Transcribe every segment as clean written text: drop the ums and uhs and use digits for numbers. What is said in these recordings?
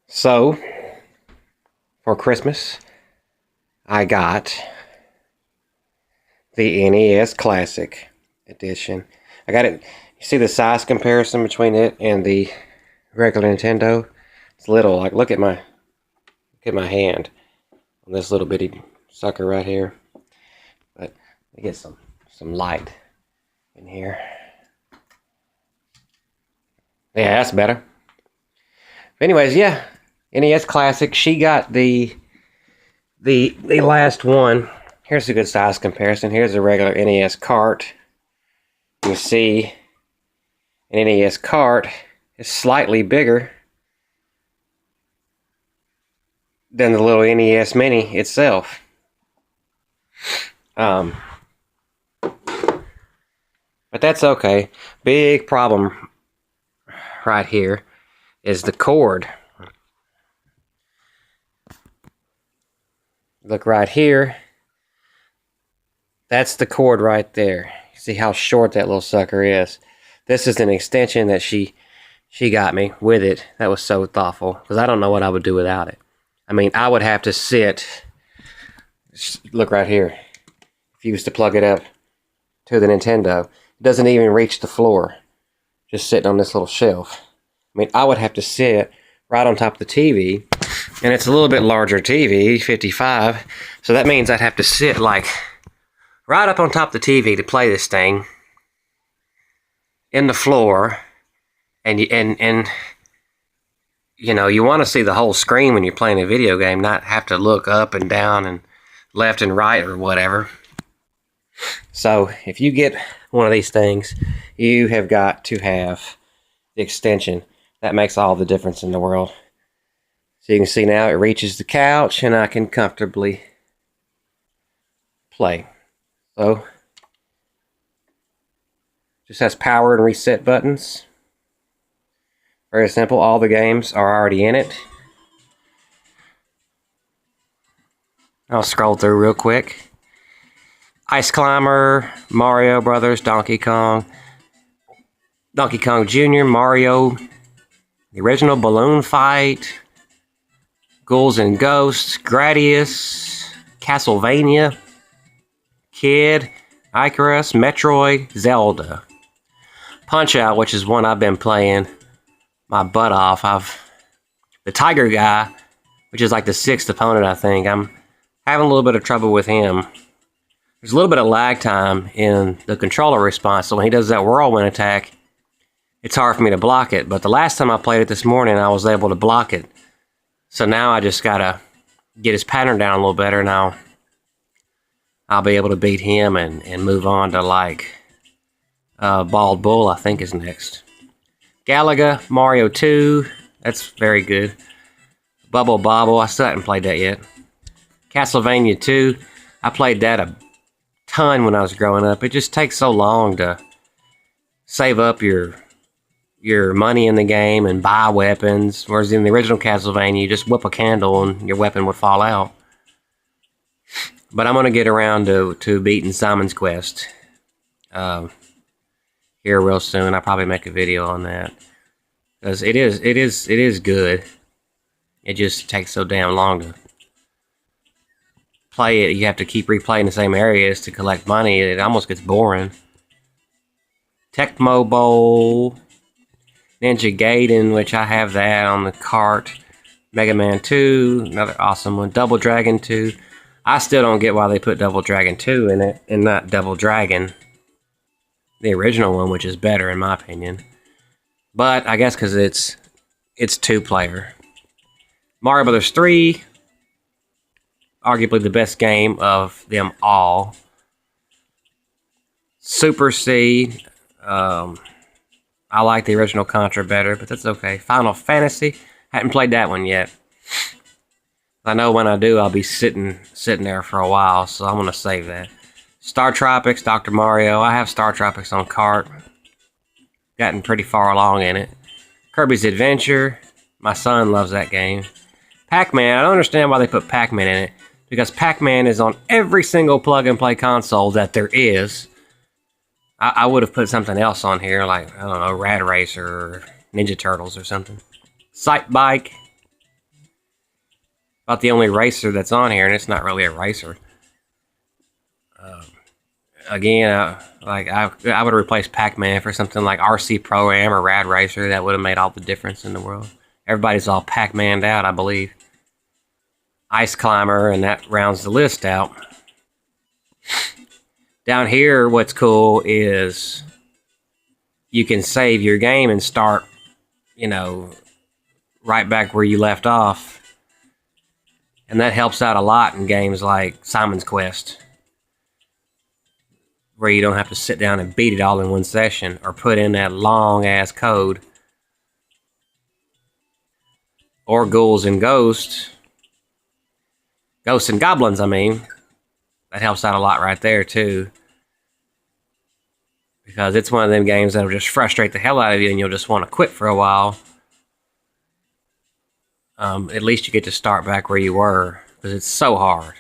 So, for Christmas, I got the NES Classic Edition. I got it. You see the size comparison between it and the regular Nintendo? It's little. Like, look at my hand on this little bitty sucker right here. But let me get some light in here. Yeah, that's better. Anyways, yeah, NES Classic. She got the last one. Here's a good size comparison. Here's a regular NES cart. You see, an NES cart is slightly bigger than the little NES Mini itself. But that's okay. Big problem right here is the cord. Look right here. That's the cord right there. See how short that little sucker is. This is an extension that she got me with it. That was so thoughtful, because I don't know what I would do without it. I mean, I would have to sit. Look right here. If you was to plug it up to the Nintendo, it doesn't even reach the floor. Just sitting on this little shelf. I mean, I would have to sit right on top of the TV, and it's a little bit larger TV, 55, so that means I'd have to sit like right up on top of the TV to play this thing in the floor, and you know, you want to see the whole screen when you're playing a video game, not have to look up and down and left and right or whatever. So if you get one of these things, you have got to have the extension. That makes all the difference in the world. So you can see now it reaches the couch and I can comfortably play. So just has power and reset buttons. Very simple. All the games are already in it. I'll scroll through real quick. Ice Climber, Mario Brothers, Donkey Kong Jr., Mario, the original Balloon Fight, Ghouls and Ghosts, Gradius, Castlevania, Kid, Icarus, Metroid, Zelda. Punch-Out, which is one I've been playing my butt off. The Tiger Guy, which is like the 6th opponent, I think. I'm having a little bit of trouble with him. There's a little bit of lag time in the controller response, so when he does that whirlwind attack, it's hard for me to block it. But the last time I played it this morning, I was able to block it. So now I just gotta get his pattern down a little better, and I'll be able to beat him and move on to like Bald Bull, I think, is next. Galaga, Mario 2, that's very good. Bubble Bobble, I still haven't played that yet. Castlevania 2, I played that a ton when I was growing up. It just takes so long to save up your money in the game and buy weapons, whereas in the original Castlevania, you just whip a candle and your weapon would fall out. But I'm going to get around to beating Simon's Quest here real soon. I'll probably make a video on that, because it is good. It just takes so damn long to play it. You have to keep replaying the same areas to collect money. It almost gets boring. Tecmo Bowl, Ninja Gaiden, which I have that on the cart. Mega Man 2, another awesome one. Double Dragon 2. I still don't get why they put Double Dragon 2 in it and not Double Dragon, the original one, which is better in my opinion. But I guess because it's 2-player. Mario Brothers 3, arguably the best game of them all. Super C, I like the original Contra better, but that's okay. Final Fantasy, haven't played that one yet. I know when I do, I'll be sitting there for a while, so I'm going to save that. Star Tropics, Dr. Mario. I have Star Tropics on cart. Gotten pretty far along in it. Kirby's Adventure. My son loves that game. Pac-Man. I don't understand why they put Pac-Man in it, because Pac-Man is on every single plug-and-play console that there is. I would have put something else on here, like, I don't know, Rad Racer or Ninja Turtles or something. Sight Bike. About the only racer that's on here, and it's not really a racer. Again, I would replace Pac-Man for something like RC Pro-Am or Rad Racer. That would have made all the difference in the world. Everybody's all Pac-Man'd out, I believe. Ice Climber, and that rounds the list out. Down here, what's cool is you can save your game and start, right back where you left off. And that helps out a lot in games like Simon's Quest, where you don't have to sit down and beat it all in one session or put in that long-ass code. Or Ghouls and Ghosts. Ghosts and Goblins, I mean. That helps out a lot right there, too. Because it's one of them games that'll just frustrate the hell out of you and you'll just want to quit for a while. At least you get to start back where you were, because it's so hard.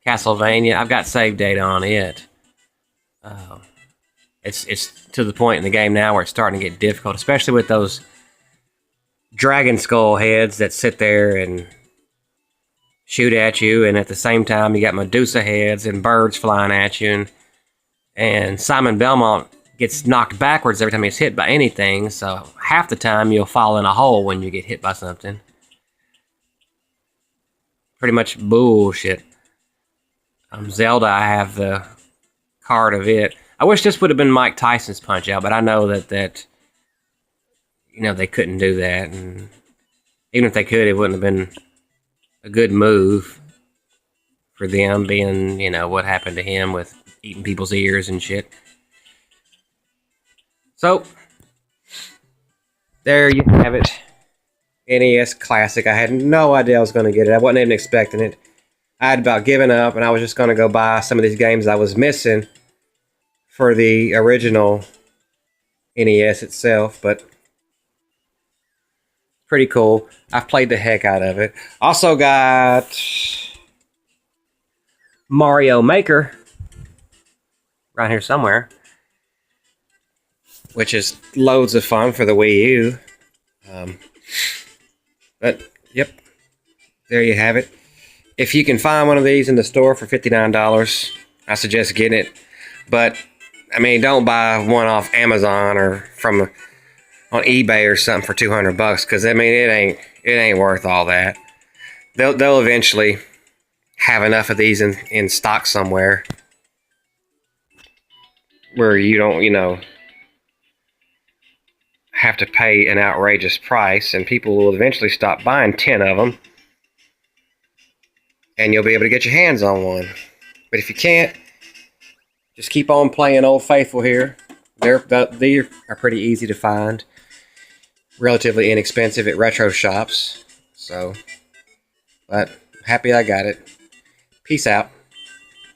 Castlevania, I've got save data on it. It's to the point in the game now where it's starting to get difficult, especially with those dragon skull heads that sit there and shoot at you, and at the same time you got Medusa heads and birds flying at you, and Simon Belmont gets knocked backwards every time he's hit by anything, so half the time you'll fall in a hole when you get hit by something. Pretty much bullshit. Zelda, I have the card of it. I wish this would have been Mike Tyson's Punch-Out, but I know that they couldn't do that, and even if they could, it wouldn't have been a good move for them, being, what happened to him with eating people's ears and shit. So, there you have it. NES Classic. I had no idea I was going to get it. I wasn't even expecting it. I had about given up, and I was just going to go buy some of these games I was missing for the original NES itself, but pretty cool. I've played the heck out of it. Also got Mario Maker right here somewhere, which is loads of fun for the Wii U. But, yep, there you have it. If you can find one of these in the store for $59, I suggest getting it. But, don't buy one off Amazon or on eBay or something for $200, because it ain't worth all that. They'll eventually have enough of these in stock somewhere where you don't, have to pay an outrageous price, and people will eventually stop buying 10 of them, and you'll be able to get your hands on one. But if you can't, just keep on playing Old Faithful here. They are pretty easy to find, relatively inexpensive at retro shops. So, but happy I got it. Peace out.